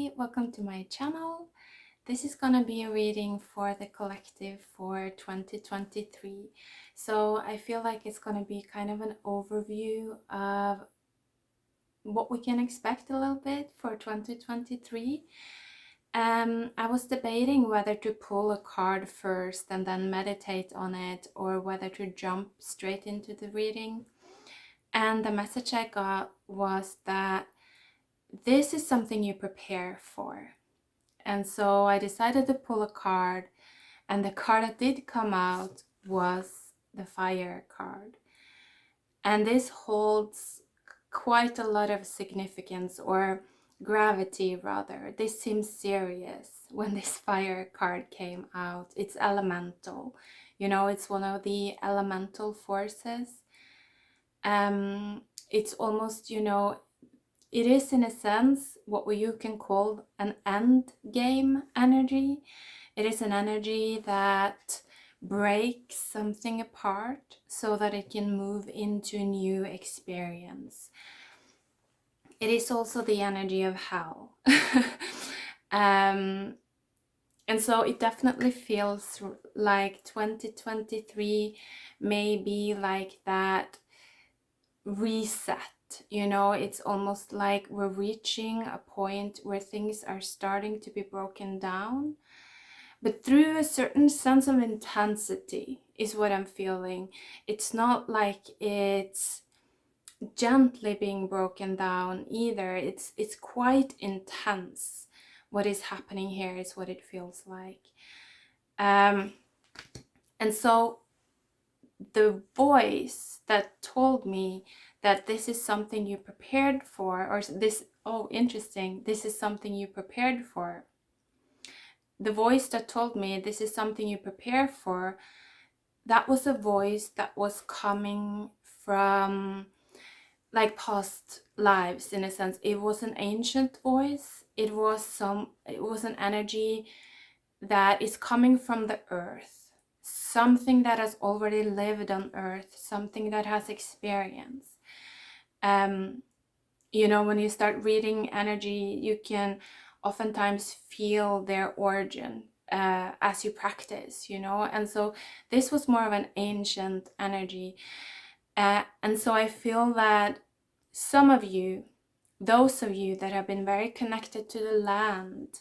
Hi, welcome to my channel. This is gonna be a reading for the collective for 2023. So I feel like it's gonna be kind of an overview of what we can expect a little bit for 2023. I was debating whether to pull a card first and then meditate on it, or whether to jump straight into the reading. And the message I got was that this is something you prepare for. And so I decided to pull a card, and the card that did come out was the Fire card. And this holds quite a lot of significance, or gravity rather. This seems serious when this Fire card came out. It's elemental. You know, it's one of the elemental forces. It's almost, it is in a sense what you can call an end game energy. It is an energy that breaks something apart so that it can move into a new experience. It is also the energy of hell. And so it definitely feels like 2023 may be like that reset. It's almost like we're reaching a point where things are starting to be broken down, but through a certain sense of intensity is what I'm feeling. It's not like it's gently being broken down either. It's quite intense. What is happening here is what it feels like. And so the voice that told me that this is something you prepared for, or this, oh, interesting, this is something you prepared for. The voice that told me this is something you prepare for, that was a voice that was coming from like past lives, in a sense. It was an ancient voice. It was an energy that is coming from the earth, something that has already lived on earth, something that has experience. When you start reading energy, you can oftentimes feel their origin as you practice, and so this was more of an ancient energy. And so I feel that some of you, those of you that have been very connected to the land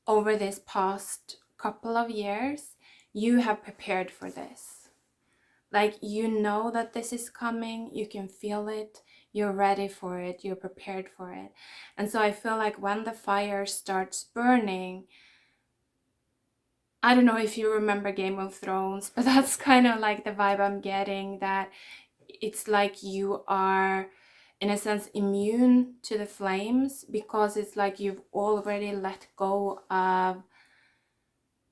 over this past couple of years, you have prepared for this. Like, that this is coming, you can feel it, you're ready for it, you're prepared for it. And so I feel like when the fire starts burning, I don't know if you remember Game of Thrones, but that's kind of like the vibe I'm getting, that it's like you are, in a sense, immune to the flames, because it's like you've already let go of,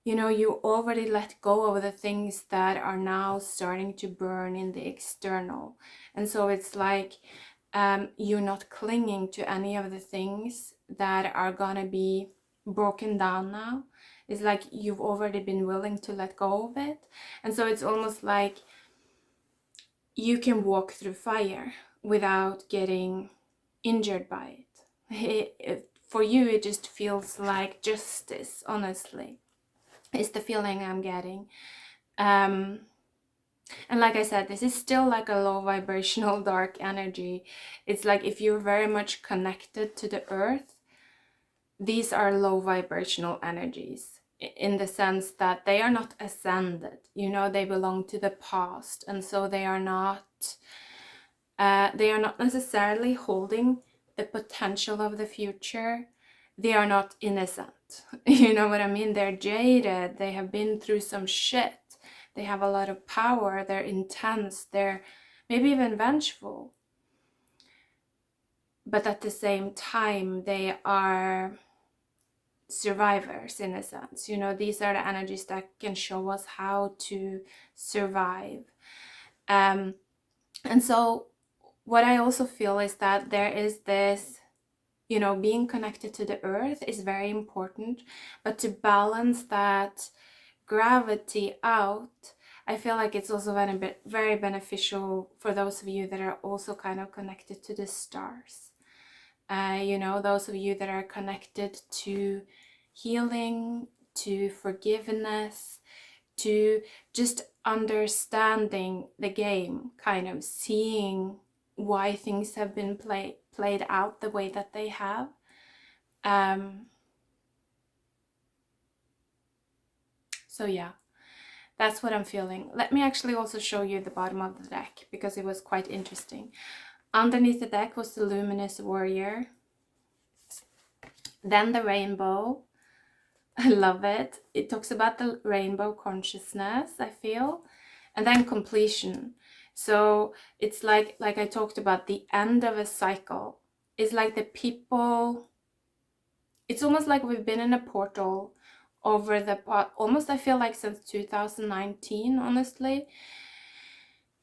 you already let go of the things that are now starting to burn in the external. And so it's like you're not clinging to any of the things that are gonna be broken down now. It's like you've already been willing to let go of it. And so it's almost like you can walk through fire without getting injured by it. For you, it just feels like justice, honestly, is the feeling I'm getting. And like I said, this is still like a low vibrational dark energy. It's like if you're very much connected to the earth, these are low vibrational energies, in the sense that they are not ascended. They belong to the past, and so they are not necessarily holding the potential of the future. They are not innocent. You know what I mean? They're jaded. They have been through some shit. They have a lot of power. They're intense. They're maybe even vengeful. But at the same time, they are survivors, in a sense. These are the energies that can show us how to survive. And so what I also feel is that there is this, being connected to the earth is very important, but to balance that gravity out, I feel like it's also very beneficial for those of you that are also kind of connected to the stars. You know, those of you that are connected to healing, to forgiveness, to just understanding the game, kind of seeing why things have been played out the way that they have. So yeah, that's what I'm feeling. Let me actually also show you the bottom of the deck, because it was quite interesting. Underneath the deck was the Luminous Warrior, then the Rainbow. I love it. It talks about the rainbow consciousness, I feel, and then completion. So it's like I talked about, the end of a cycle. It's like the people, it's almost like we've been in a portal over the almost, I feel like, since 2019, honestly.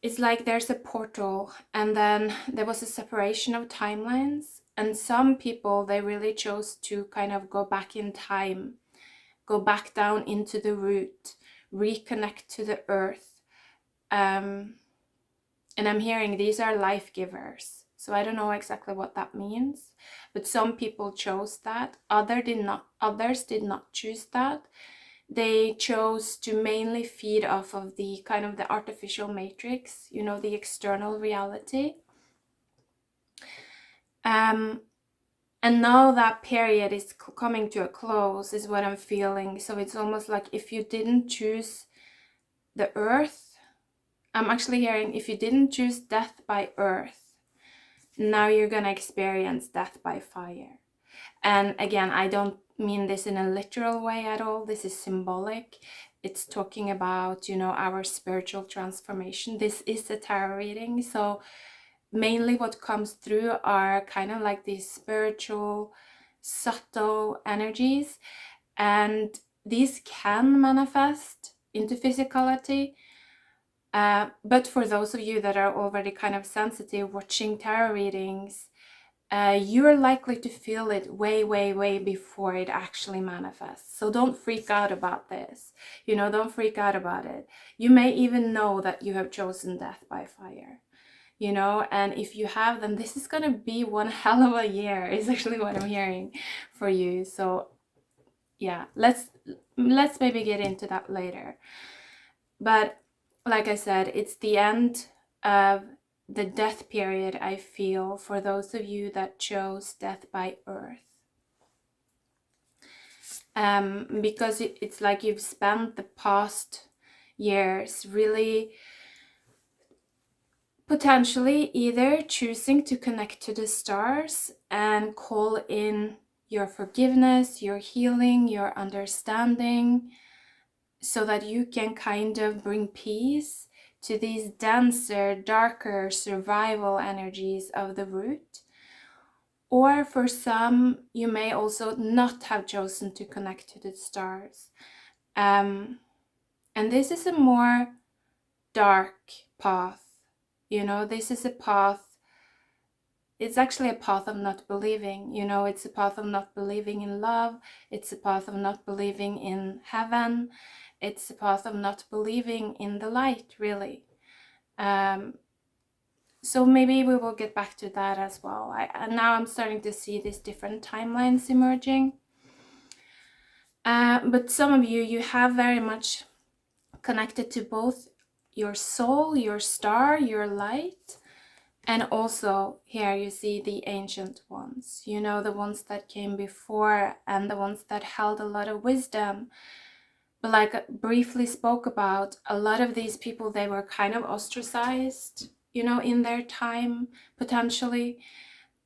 It's like there's a portal, and then there was a separation of timelines, and some people, they really chose to kind of go back in time, go back down into the root, reconnect to the earth. And I'm hearing these are life givers. So I don't know exactly what that means, but some people chose that. Others did not choose that. They chose to mainly feed off of the kind of the artificial matrix, you know, the external reality. And now that period is coming to a close, is what I'm feeling. So it's almost like if you didn't choose the earth, I'm actually hearing, if you didn't choose death by earth, now you're gonna experience death by fire. And again, I don't mean this in a literal way at all. This is symbolic. It's talking about, you know, our spiritual transformation. This is a tarot reading, so mainly what comes through are kind of like these spiritual, subtle energies, and these can manifest into physicality. But for those of you that are already kind of sensitive watching tarot readings, you're likely to feel it way, way, way before it actually manifests. So don't freak out about this. You know, don't freak out about it. You may even know that you have chosen death by fire. You know, and if you have, then this is going to be one hell of a year, is actually what I'm hearing for you. So yeah, let's maybe get into that later. But like I said, it's the end of the death period, I feel, for those of you that chose death by earth. Because it's like you've spent the past years really potentially either choosing to connect to the stars and call in your forgiveness, your healing, your understanding, so that you can kind of bring peace to these denser, darker survival energies of the root. Or for some, you may also not have chosen to connect to the stars. And this is a more dark path. You know, this is a path, it's actually a path of not believing. You know, it's a path of not believing in love. It's a path of not believing in heaven. It's a path of not believing in the light, really. So maybe we will get back to that as well. And now I'm starting to see these different timelines emerging. But some of you have very much connected to both your soul, your star, your light, and also here you see the ancient ones, you know, the ones that came before and the ones that held a lot of wisdom. But like I briefly spoke about, a lot of these people, they were kind of ostracized, you know, in their time, potentially.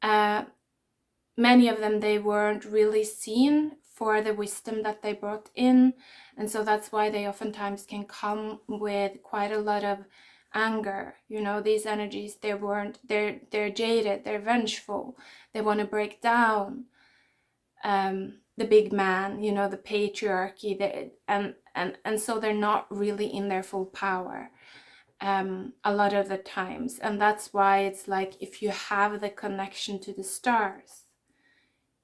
Many of them, they weren't really seen for the wisdom that they brought in. And so that's why they oftentimes can come with quite a lot of anger. You know, these energies, they're jaded, they're vengeful, they want to break down the big man, you know, the patriarchy, and so they're not really in their full power a lot of the times. And that's why it's like, if you have the connection to the stars,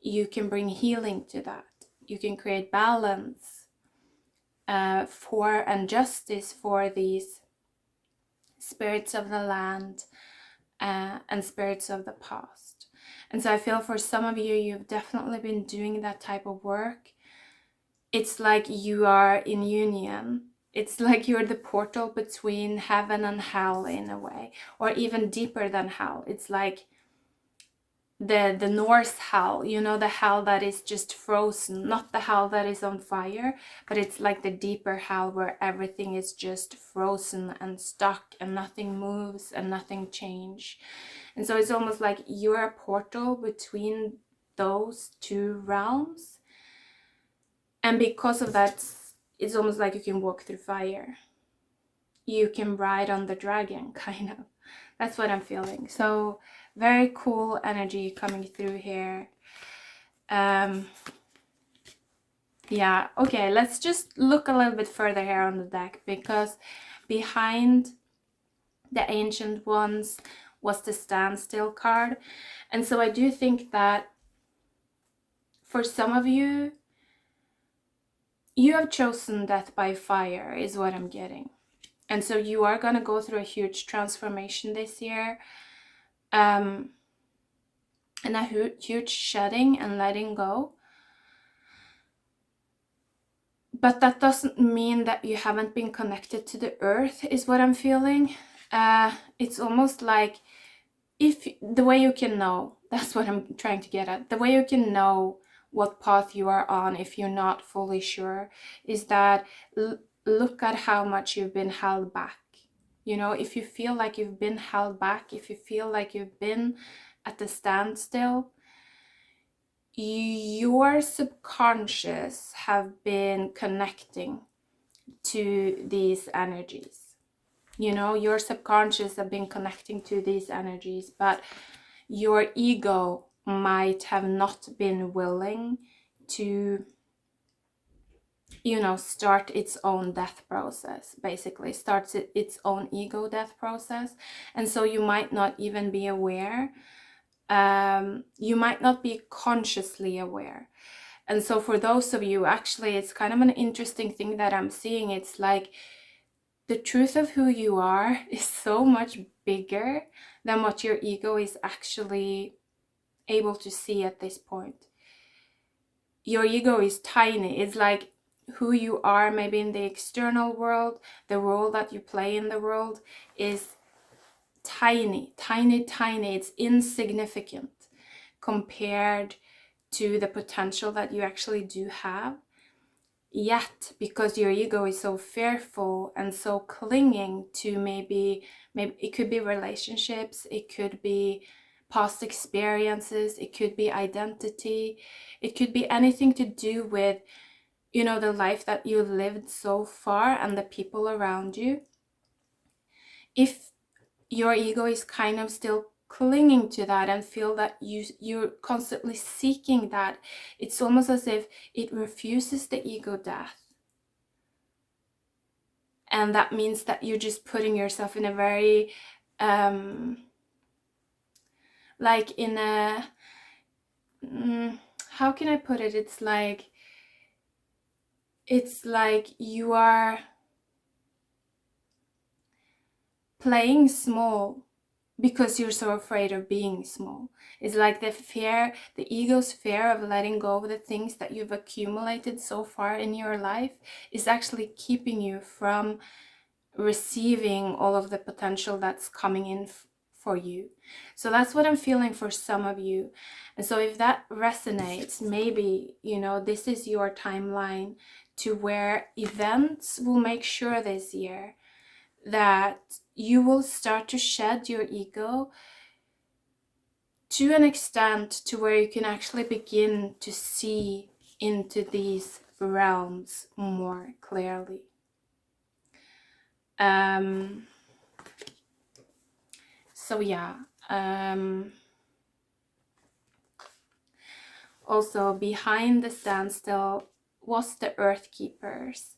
you can bring healing to that. You can create balance and justice for these spirits of the land and spirits of the past. And so I feel for some of you, you've definitely been doing that type of work. It's like you are in union. It's like you're the portal between heaven and hell in a way, or even deeper than hell. It's like the Norse hell, you know, the hell that is just frozen, not the hell that is on fire, but it's like the deeper hell where everything is just frozen and stuck and nothing moves and nothing change. And so it's almost like you're a portal between those two realms. And because of that, it's almost like you can walk through fire. You can ride on the dragon, kind of. That's what I'm feeling. So very cool energy coming through here. Yeah, okay, let's just look a little bit further here on the deck, because behind the Ancient Ones was the Standstill card. And so I do think that for some of you, you have chosen death by fire, is what I'm getting. And so you are going to go through a huge transformation this year. And a huge shedding and letting go. But that doesn't mean that you haven't been connected to the earth, is what I'm feeling. It's almost like, if the way you can know, that's what I'm trying to get at, the way you can know what path you are on if you're not fully sure, is that look at how much you've been held back. You know, if you feel like you've been held back, if you feel like you've been at a standstill, your subconscious have been connecting to these energies. You know, your subconscious have been connecting to these energies, but your ego might have not been willing to, you know, start its own death process, basically starts its own ego death process. And so you might not even be aware. You might not be consciously aware. And so for those of you, actually, it's kind of an interesting thing that I'm seeing. It's like the truth of who you are is so much bigger than what your ego is actually able to see at this point. Your ego is tiny. It's like who you are maybe in the external world, the role that you play in the world is tiny, tiny, tiny. It's insignificant compared to the potential that you actually do have. Yet, because your ego is so fearful and so clinging to maybe it could be relationships, it could be past experiences, it could be identity, it could be anything to do with, you know, the life that you lived so far and the people around you. If your ego is kind of still clinging to that and feel that you're constantly seeking that, it's almost as if it refuses the ego death. And that means that you're just putting yourself in a very like in a how can I put it, it's like you are playing small because you're so afraid of being small. It's like the fear, the ego's fear of letting go of the things that you've accumulated so far in your life is actually keeping you from receiving all of the potential that's coming in for you. So that's what I'm feeling for some of you. And so if that resonates, maybe, you know, this is your timeline to where events will make sure this year that you will start to shed your ego to an extent to where you can actually begin to see into these realms more clearly. So yeah, also behind the standstill was the Earth Keepers.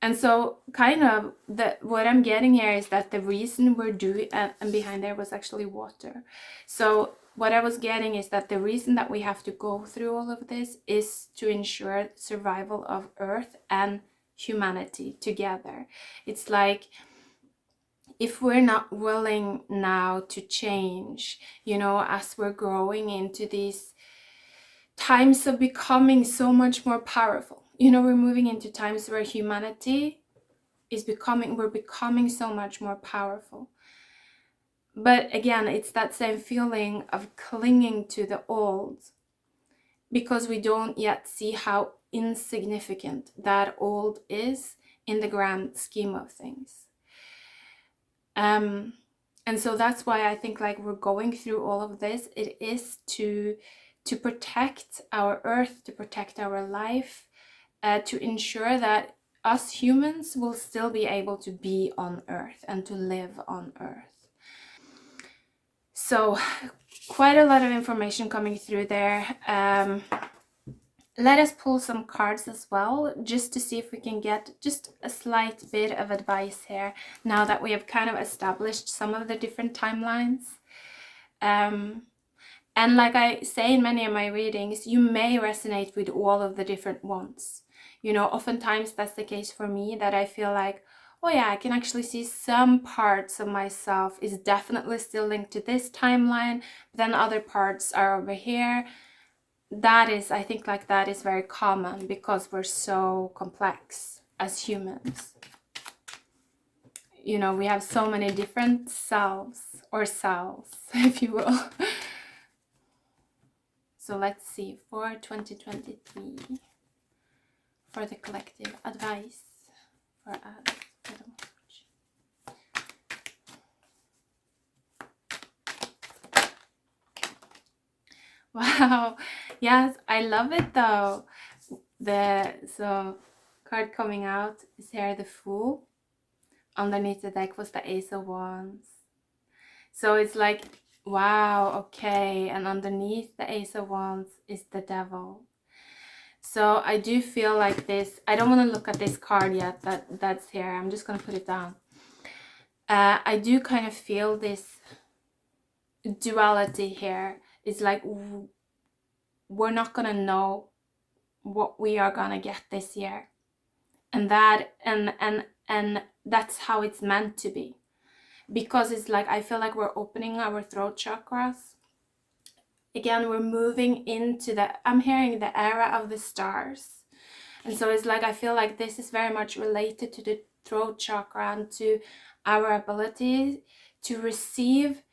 And so kind of what I'm getting here is that the reason we're doing, and behind there was actually water. So what I was getting is that the reason that we have to go through all of this is to ensure survival of Earth and humanity together. It's like if we're not willing now to change, you know, as we're growing into these times of becoming so much more powerful, you know, we're moving into times where humanity is we're becoming so much more powerful. But again, it's that same feeling of clinging to the old because we don't yet see how insignificant that old is in the grand scheme of things. And so that's why I think like we're going through all of this. It is to protect our earth, to protect our life, to ensure that us humans will still be able to be on earth and to live on earth. So quite a lot of information coming through there. Let us pull some cards as well, just to see if we can get just a slight bit of advice here, now that we have kind of established some of the different timelines. And like I say in many of my readings, you may resonate with all of the different ones. You know, oftentimes that's the case for me, that I feel like, oh yeah, I can actually see some parts of myself is definitely still linked to this timeline, but then other parts are over here. That is, I think like that is very common because we're so complex as humans. You know, we have so many different selves, or cells, if you will. So let's see, for 2023, for the collective advice for us. Wow, yes, I love it though. So card coming out is here, the Fool. Underneath the deck was the Ace of Wands. So it's like, wow, okay, and underneath the Ace of Wands is the Devil. So I do feel like this, I don't want to look at this card yet that's here, I'm just going to put it down. I do kind of feel this duality here. It's like we're not going to know what we are going to get this year. And that and that's how it's meant to be. Because it's like, I feel like we're opening our throat chakras. Again, we're moving into I'm hearing the era of the stars. And so it's like, I feel like this is very much related to the throat chakra and to our ability to receive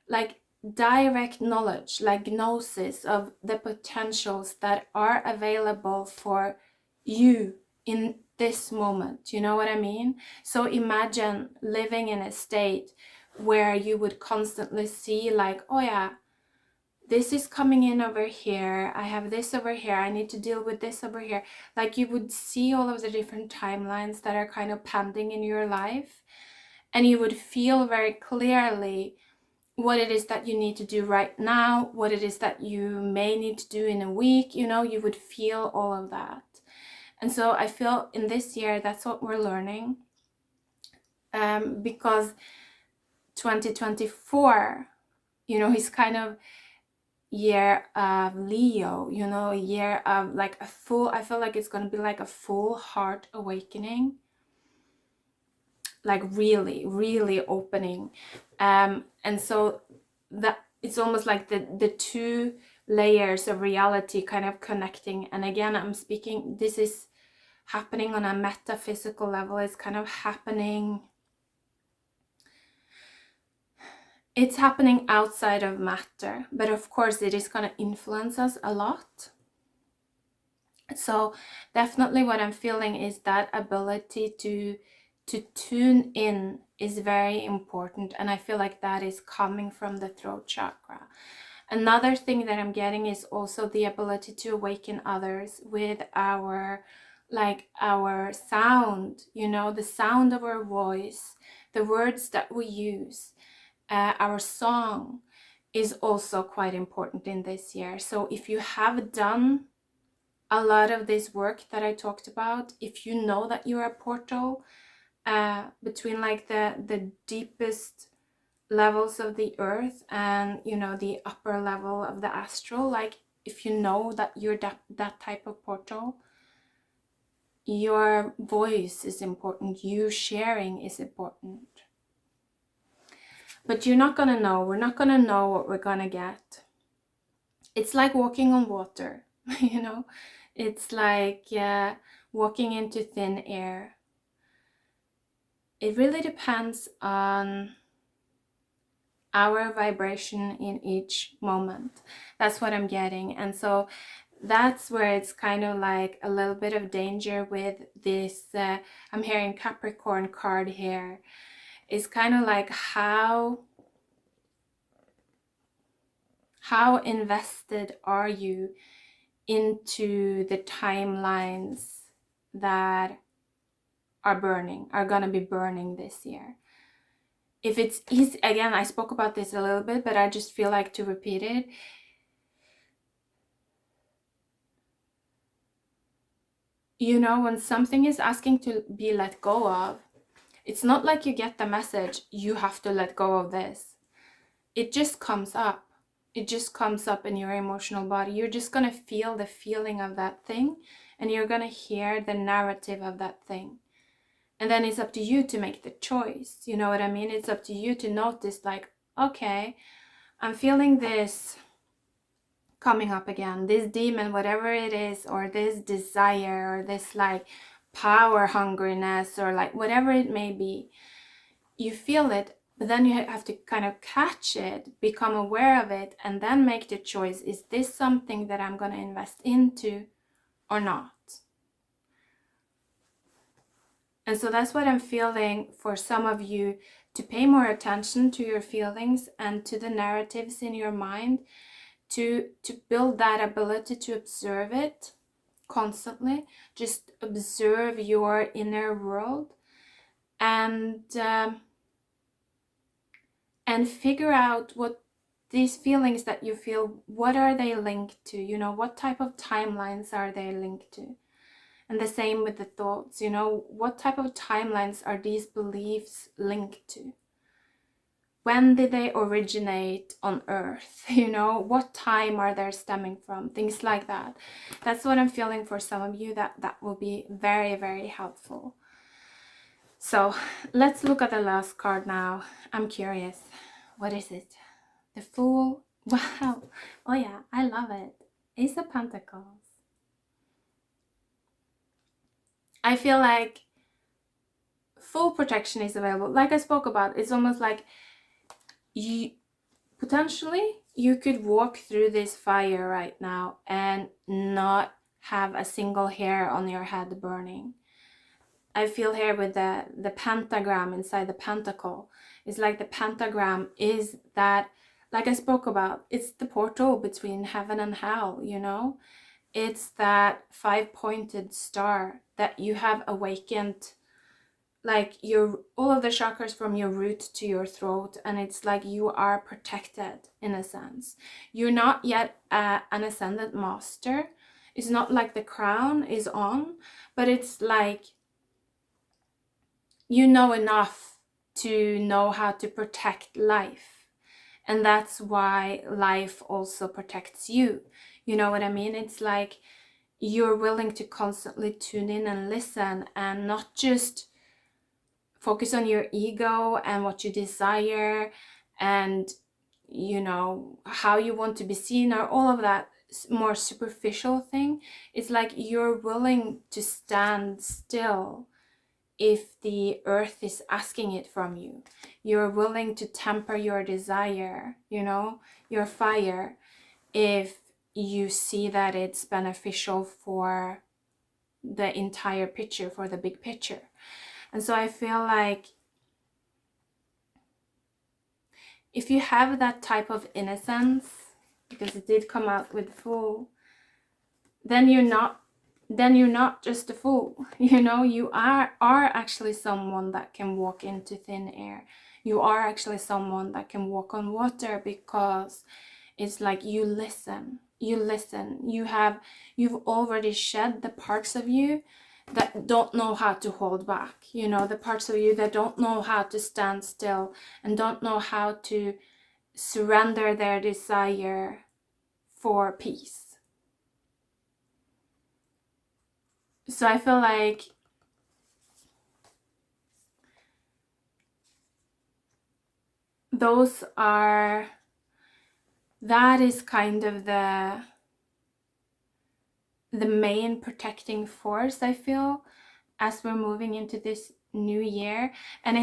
like direct knowledge, like gnosis of the potentials that are available for you in this moment. You know what I mean? So imagine living in a state where you would constantly see like, oh yeah, this is coming in over here, I have this over here, I need to deal with this over here. Like you would see all of the different timelines that are kind of pending in your life, and you would feel very clearly what it is that you need to do right now, what it is that you may need to do in a week. You know, you would feel all of that. And so I feel in this year that's what we're learning, because 2024, you know, is kind of year of Leo, you know, a year of like a full, I feel like it's going to be like a full heart awakening, like really opening. And so that it's almost like the two layers of reality kind of connecting. And again, I'm speaking, this is happening on a metaphysical level. It's kind of happening, it's happening outside of matter, but of course it is going to influence us a lot. So definitely what I'm feeling is that ability to tune in is very important, and I feel like that is coming from the throat chakra. Another thing that I'm getting is also the ability to awaken others with our sound, you know, the sound of our voice, the words that we use, our song is also quite important in this year. So if you have done a lot of this work that I talked about, if you know that you're a portal between like the deepest levels of the earth and, you know, the upper level of the astral, like if you know that you're that type of portal, your voice is important, you sharing is important. But you're not gonna know. We're not gonna know what we're gonna get. It's like walking on water, you know? It's like walking into thin air. It really depends on our vibration in each moment. That's what I'm getting. And so that's where it's kind of like a little bit of danger with this. I'm hearing Capricorn card here. It's kind of like how invested are you into the timelines that are gonna be burning this year. If it's easy, again, I spoke about this a little bit, but I just feel like to repeat it. You know, when something is asking to be let go of, it's not like you get the message, you have to let go of this. It just comes up. It just comes up in your emotional body. You're just going to feel the feeling of that thing, and you're going to hear the narrative of that thing. And then it's up to you to make the choice. You know what I mean? It's up to you to notice, like, okay, I'm feeling this coming up again, this demon, whatever it is, or this desire, or this like power hungriness, or like whatever it may be. You feel it, but then you have to kind of catch it, become aware of it, and then make the choice. Is this something that I'm going to invest into or not? And so that's what I'm feeling for some of you, to pay more attention to your feelings and to the narratives in your mind, to build that ability to observe it constantly. Just observe your inner world and figure out what these feelings that you feel, what are they linked to? You know, what type of timelines are they linked to? And the same with the thoughts, you know, what type of timelines are these beliefs linked to? When did they originate on Earth? You know, what time are they stemming from? Things like that. That's what I'm feeling for some of you. That will be very, very helpful. So let's look at the last card now. I'm curious. What is it? The Fool. Wow. Oh yeah, I love it. Ace of Pentacles. I feel like full protection is available. Like I spoke about, it's almost like you potentially you could walk through this fire right now and not have a single hair on your head burning. I feel here with the pentagram inside the pentacle. It's like the pentagram is that, like I spoke about, it's the portal between heaven and hell, you know? It's that 5-pointed star that you have awakened, like your all of the chakras from your root to your throat, and it's like you are protected in a sense. You're not yet an ascended master. It's not like the crown is on, but it's like you know enough to know how to protect life. And that's why life also protects you. You know what I mean? It's like you're willing to constantly tune in and listen, and not just focus on your ego and what you desire and, you know, how you want to be seen, or all of that more superficial thing. It's like you're willing to stand still if the earth is asking it from you. You're willing to temper your desire, you know, your fire, if you see that it's beneficial for the entire picture, for the big picture. And so I feel like if you have that type of innocence, because it did come out with Fool, then you're not just a fool. You know, you are actually someone that can walk into thin air. You are actually someone that can walk on water, because it's like you listen. You've already shed the parts of you that don't know how to hold back. You know, the parts of you that don't know how to stand still and don't know how to surrender their desire for peace. So I feel like that is kind of the main protecting force, I feel, as we're moving into this new year. And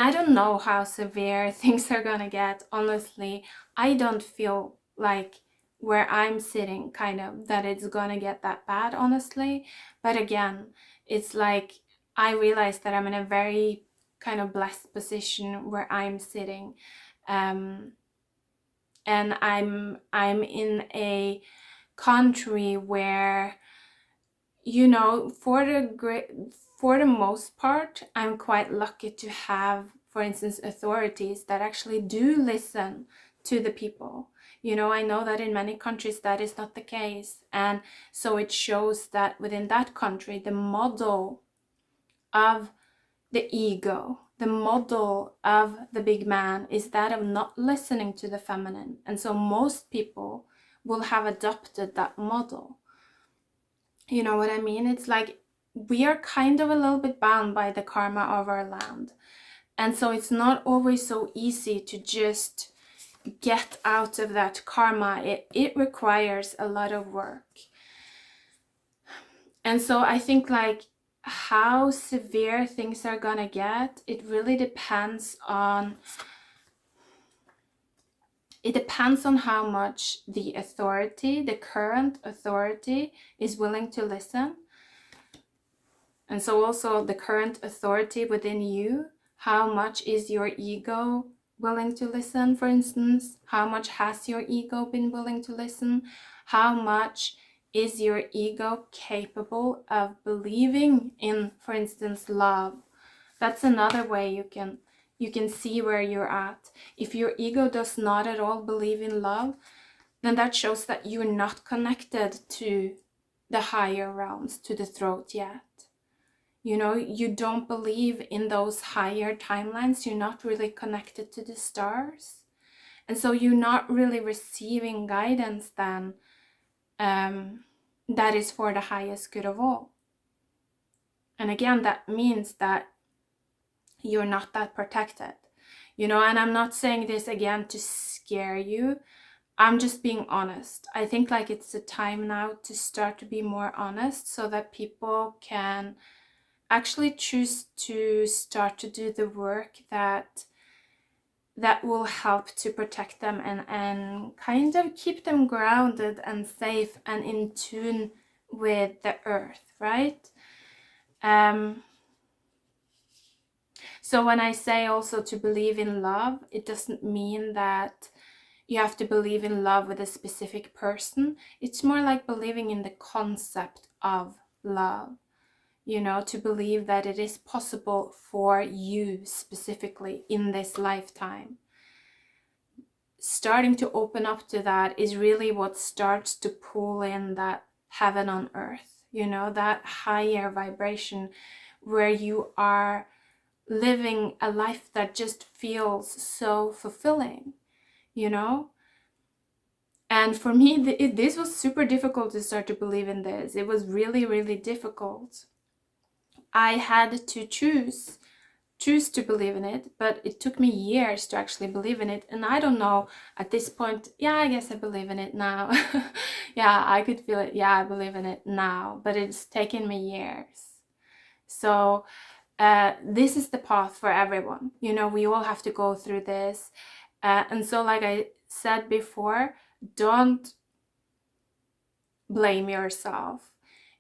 I don't know how severe things are gonna get, honestly. I don't feel like where I'm sitting, kind of, that it's gonna get that bad, honestly. But again, it's like I realize that I'm in a very kind of blessed position where I'm sitting. And I'm in a country where, you know, for the most part, I'm quite lucky to have, for instance, authorities that actually do listen to the people. You know, I know that in many countries that is not the case, and so it shows that within that country, the model of the ego, the model of the big man, is that of not listening to the feminine. And so most people will have adopted that model. You know what I mean? It's like we are kind of a little bit bound by the karma of our land. And so it's not always so easy to just get out of that karma. It requires a lot of work. And so I think like how severe things are gonna get, it really depends on how much the authority, the current authority, is willing to listen. And so also the current authority within you, how much is your ego willing to listen, for instance? How much has your ego been willing to listen? How much is your ego capable of believing in, for instance, love? That's another way you can see where you're at. If your ego does not at all believe in love, then that shows that you're not connected to the higher realms, to the throat yet. You know, you don't believe in those higher timelines. You're not really connected to the stars. And so you're not really receiving guidance then that is for the highest good of all. And again, that means that you're not that protected. You know, and I'm not saying this again to scare you. I'm just being honest. I think like it's a time now to start to be more honest so that people can actually choose to start to do the work that will help to protect them and kind of keep them grounded and safe and in tune with the earth, right? So when I say also to believe in love, it doesn't mean that you have to believe in love with a specific person. It's more like believing in the concept of love. You know, to believe that it is possible for you specifically in this lifetime. Starting to open up to that is really what starts to pull in that heaven on earth, you know, that higher vibration where you are living a life that just feels so fulfilling, you know. And for me, this was super difficult to start to believe in this. It was really, really difficult. I had to choose to believe in it, but it took me years to actually believe in it. And I don't know at this point, yeah, I guess I believe in it now. Yeah, I could feel it. Yeah, I believe in it now, but it's taken me years. So this is the path for everyone. You know, we all have to go through this. And so like I said before, don't blame yourself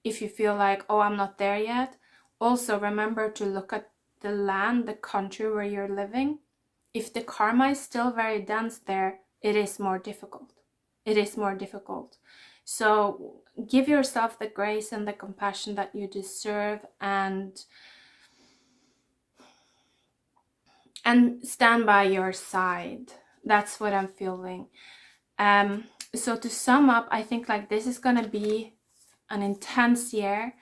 if you feel like, oh, I'm not there yet. Also remember to look at the land, the country where you're living. If the karma is still very dense there, it is more difficult. It is more difficult. So give yourself the grace and the compassion that you deserve, and stand by your side. That's what I'm feeling. So to sum up, I think like this is gonna be an intense year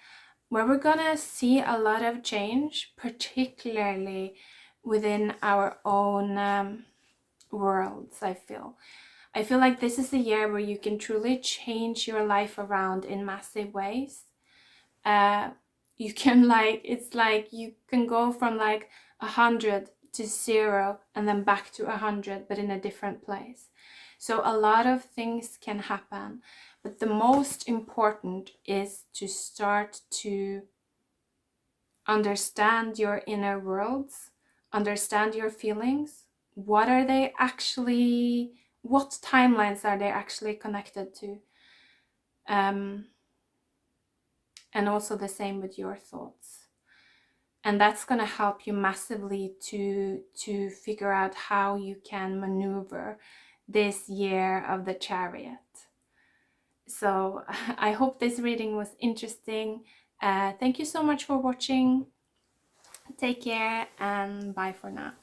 where we're gonna see a lot of change, particularly within our own worlds. I feel like this is a year where you can truly change your life around in massive ways. You can like, it's like you can go from like 100 to 0 and then back to 100, but in a different place. So a lot of things can happen, but the most important is to start to understand your inner worlds, understand your feelings. What are they actually, what timelines are they actually connected to? And also the same with your thoughts. And that's going to help you massively to figure out how you can maneuver this year of the Chariot. So I hope this reading was interesting. Thank you so much for watching. Take care and bye for now.